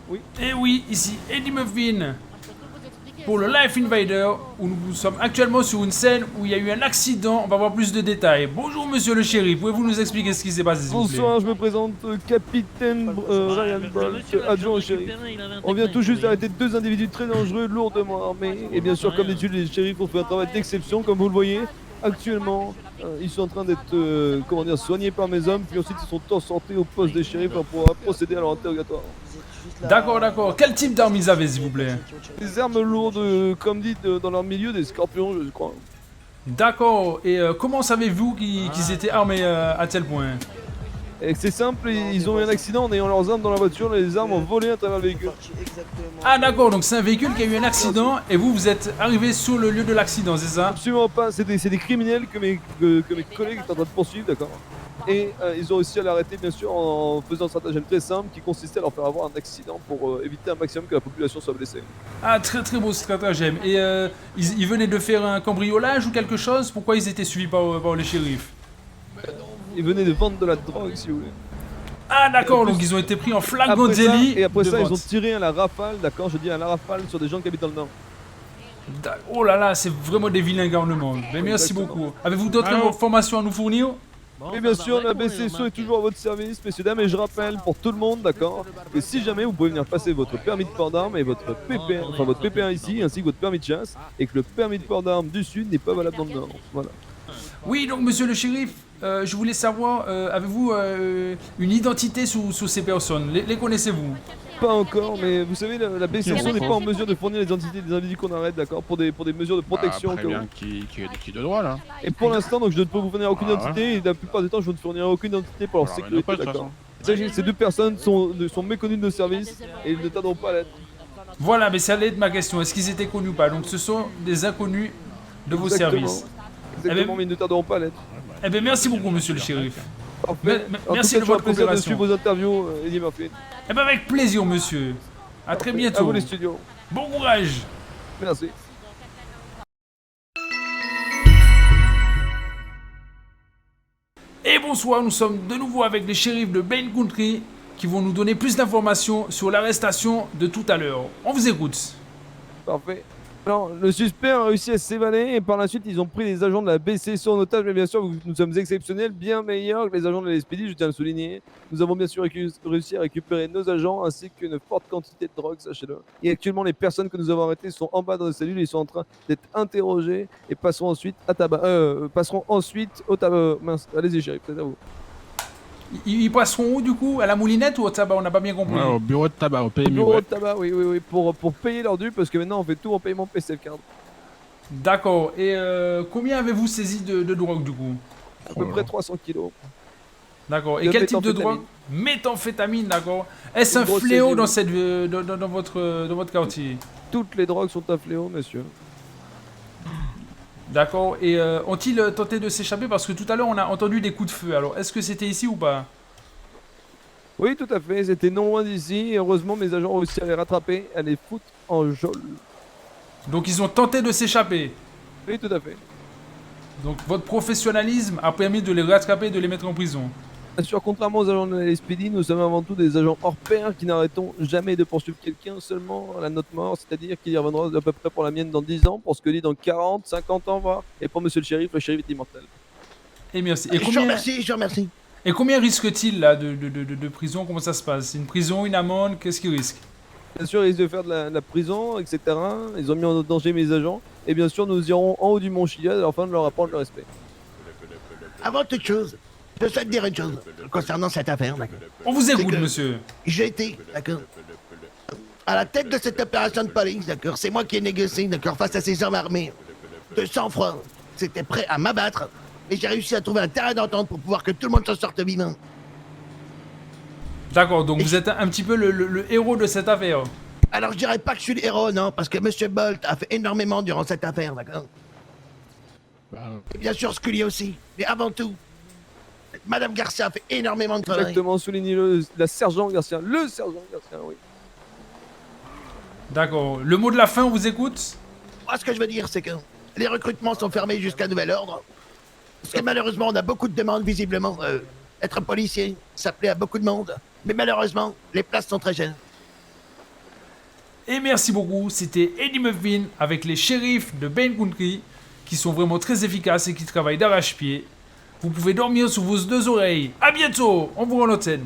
Oui. Et oui, ici Eddie Muffin pour le Life Invader où nous sommes actuellement sur une scène où il y a eu un accident. On va voir plus de détails. Bonjour monsieur le shérif, pouvez-vous nous expliquer ce qui s'est passé s'il vous plaît? Bonsoir, je me présente, capitaine Ryan Bolt, adjoint au shérif. On vient tout juste d'arrêter deux individus très dangereux, lourdement armés. Et bien sûr, comme d'habitude, les shérifs ont fait un travail d'exception, comme vous le voyez. Actuellement, ils sont en train d'être soignés par mes hommes, puis ensuite ils sont transportés au poste des shérifs pour pouvoir procéder à leur interrogatoire. D'accord, d'accord. Quel type d'armes ils avaient s'il vous plaît? Des armes lourdes, comme dit dans leur milieu, des scorpions, je crois. D'accord. Et comment savez-vous qu'ils étaient armés à tel point? Et c'est simple, ils ont eu un accident en ayant leurs armes dans la voiture, les armes ont volé à travers le véhicule. Ah d'accord, donc c'est un véhicule qui a eu un accident et vous êtes arrivé sur le lieu de l'accident, c'est ça? Absolument pas, c'est des criminels que mes collègues sont en train de poursuivre, d'accord. Et ils ont réussi à l'arrêter, bien sûr, en faisant un stratagème très simple qui consistait à leur faire avoir un accident pour éviter un maximum que la population soit blessée. Ah, très très beau stratagème. Et ils venaient de faire un cambriolage ou quelque chose? Pourquoi ils étaient suivis par les shérifs? Ils venaient de vendre de la drogue, si vous voulez. Ah d'accord, plus, donc ils ont été pris en flagrant après ça, délit. et après de ça, ils vente. ont tiré à la rafale, d'accord, je dis à la rafale sur des gens qui habitent dans le Nord. Oh là là, c'est vraiment des vilains garnements. Mais merci Exactement. beaucoup. Avez-vous d'autres Allô informations à nous fournir? Et bien sûr, la BCSO est toujours à votre service, messieurs, dames, et je rappelle pour tout le monde, d'accord, que si jamais vous pouvez venir passer votre permis de port d'armes et votre votre PP1 ici, ainsi que votre permis de chasse, et que le permis de port d'armes du Sud n'est pas valable dans le Nord. Voilà. Oui, donc monsieur le shérif, je voulais savoir, avez-vous une identité sous ces personnes? Les connaissez-vous? Pas encore, mais vous savez, la BCSO n'est pas en mesure de fournir les identités des individus qu'on arrête, d'accord, pour des mesures de protection. Après bien qui de droit là. Et pour l'instant, donc je ne peux vous fournir aucune Ah ouais. identité, et la plupart du temps, je ne fournirai aucune identité pour leur Alors, sécurité, rien de d'accord. toute Sachez que ces deux personnes sont méconnues de nos services, et ils ne tarderont pas à l'être. Voilà, mais ça allait être ma question. Est-ce qu'ils étaient connus ou pas? Donc ce sont des inconnus de vos Exactement. services. Exactement, mais ils ne tarderont pas à l'être. Eh bien, merci beaucoup, monsieur le shérif. Parfait. En Merci tout de cas, votre toujours un plaisir de coopération. suivre vos interviews, Eddie Murphy. Eh bien, avec plaisir, monsieur. À très À bientôt. vous les studios. Bon courage. Merci. Et bonsoir, nous sommes de nouveau avec les shérifs de Bain Country qui vont nous donner plus d'informations sur l'arrestation de tout à l'heure. On vous écoute. Parfait. Alors, le suspect a réussi à s'évader et par la suite, ils ont pris les agents de la BCSO en otage. Mais bien sûr, nous sommes exceptionnels, bien meilleurs que les agents de la SPD, je tiens à le souligner. Nous avons bien sûr réussi à récupérer nos agents ainsi qu'une forte quantité de drogue, sachez-le. Et actuellement, les personnes que nous avons arrêtées sont en bas dans les cellules et ils sont en train d'être interrogées et passeront ensuite au tabac. Mince, allez-y, shérif, c'est à vous. Ils passeront où du coup? À la moulinette ou au tabac? On n'a pas bien compris. Ouais, au bureau de tabac, au PMU. Bureau Ouais. de tabac, oui, pour payer leur dû parce que maintenant on fait tout en paiement PCF card. D'accord. Et combien avez-vous saisi de drogue du coup? À peu près 300 kilos. D'accord. Et De quel type de méthamphétamine. drogue? Méthamphétamine, d'accord. Est-ce Une un grosse fléau saisie, dans, oui. dans votre quartier? Toutes les drogues sont un fléau, monsieur. D'accord. Et ont-ils tenté de s'échapper? Parce que tout à l'heure, on a entendu des coups de feu. Alors, est-ce que c'était ici ou pas? Oui, tout à fait, c'était non loin d'ici et heureusement mes agents ont réussi à les rattraper, à les foutre en geôle. Donc, ils ont tenté de s'échapper. Oui, tout à fait. Donc, votre professionnalisme a permis de les rattraper et de les mettre en prison. Bien sûr, contrairement aux agents de la SPD, nous sommes avant tout des agents hors pair qui n'arrêtons jamais de poursuivre quelqu'un seulement à la note mort, c'est-à-dire qu'il y reviendra à peu près pour la mienne dans 10 ans, pour ce que dit dans 40, 50 ans, voire. Et pour monsieur le shérif est immortel. Et merci. Je te remercie. Et combien risque-t-il là de prison? Comment ça se passe? Une prison, une amende? Qu'est-ce qu'il risque? Bien sûr, ils risquent de faire de la prison, etc. Ils ont mis en danger mes agents. Et bien sûr, nous irons en haut du mont Chiliad afin de leur apprendre le respect. Avant toute chose, je souhaite dire une chose concernant cette affaire, d'accord. On vous écoute, que- monsieur. J'ai été, d'accord, à la tête de cette opération de police, d'accord. C'est moi qui ai négocié, d'accord, face à ces hommes armés. De sang-froid. C'était prêt à m'abattre. Et j'ai réussi à trouver un terrain d'entente pour pouvoir que tout le monde s'en sorte vivant. D'accord, donc vous êtes un petit peu le héros de cette affaire. Alors je dirais pas que je suis le héros, non, parce que Monsieur Bolt a fait énormément durant cette affaire, d'accord. Bah, Et bien sûr Scully aussi. Mais avant tout, Madame Garcia a fait énormément de travail. Exactement, soulignez-le, la sergent Garcia, le sergent Garcia, oui. D'accord. Le mot de la fin, on vous écoute? Moi, ce que je veux dire, c'est que les recrutements sont fermés jusqu'à nouvel ordre. Parce que malheureusement, on a beaucoup de demandes, visiblement. Être policier, ça plaît à beaucoup de monde. Mais malheureusement, les places sont très chères. Et merci beaucoup, c'était Eddie Muffin avec les shérifs de Bain Country qui sont vraiment très efficaces et qui travaillent d'arrache-pied. Vous pouvez dormir sous vos deux oreilles. À bientôt, on vous rend l'antenne.